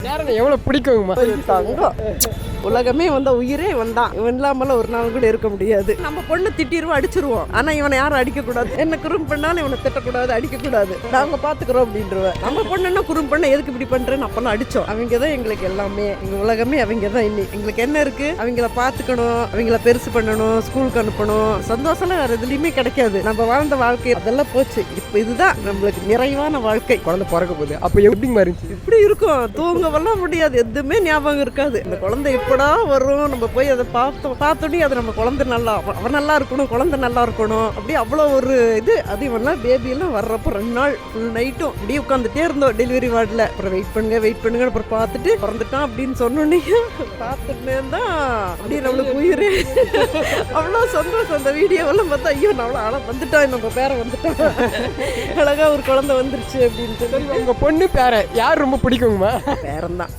எவ்வளவு பிடிக்குங்கம்மா? தங்கம் உலகமே வந்த உயிரே வந்தான். இவன் இல்லாமல ஒரு நாள் கூட இருக்க முடியாது. நம்ம பொண்ணு திட்டிடுவோம், அடிச்சிருவோம். ஆனா இவனை யாரும் அடிக்க கூடாது. என்ன குறும் பண்ணாலும் இவனை திட்டக்கூடாது, அடிக்க கூடாது. நாங்க பாத்துக்கிறோம் அப்படின்றவன். நம்ம பொண்ணுன்னா குறும் பண்ண எதுக்கு இப்படி பண்றேன்னு அப்பெல்லாம் அடிச்சோம். அவங்க தான் எங்களுக்கு எல்லாமே. எங்க உலகமே அவங்க தான். இன்னி எங்களுக்கு என்ன இருக்கு? அவங்கள பாத்துக்கணும், அவங்கள பெருசு பண்ணணும், ஸ்கூலுக்கு அனுப்பணும். சந்தோஷம் வேற எதுலயுமே கிடைக்காது. நம்ம வாழ்ந்த வாழ்க்கை அதெல்லாம் போச்சு. இப்ப இதுதான் நம்மளுக்கு நிறைவான வாழ்க்கை. குழந்தை பிறக்க போகுது, அப்ப எப்படிங்க இருந்துச்சு? இப்படி இருக்கும், தூங்கவெல்லாம் முடியாது, எதுவுமே ஞாபகம் இருக்காது. இந்த குழந்தை எப்படா வரும், நம்ம போய் அதை பார்த்தோன்னே அது நம்ம குழந்தை நல்லா, அவன் நல்லா இருக்கணும், குழந்தை நல்லா இருக்கணும், அப்படி அவ்வளோ ஒரு இது. அது இவெல்லாம் பேபியெல்லாம் வர்றப்போ 2 நாள் ஃபுல் நைட்டும் அப்படியே உட்காந்துட்டே இருந்தோம் டெலிவரி வார்டில். அப்புறம் வெயிட் பண்ணுங்க அப்புறம் பார்த்துட்டு பிறந்துட்டான் அப்படின்னு சொன்னோன்னே பார்த்துட்டே தான் அப்படியே நம்மளுக்கு உயிரே. அவ்வளோ சந்தோஷம். அந்த வீடியோவெல்லாம் பார்த்தா ஐயோ அவ்வளோ ஆளை வந்துட்டான், நம்ம பேரை வந்துட்டான், அழகா ஒரு குழந்தை வந்துருச்சு அப்படின்ட்டு. உங்க பொண்ணு பேரை யார் ரொம்ப பிடிக்குங்கம்மா? பேரன் தான்.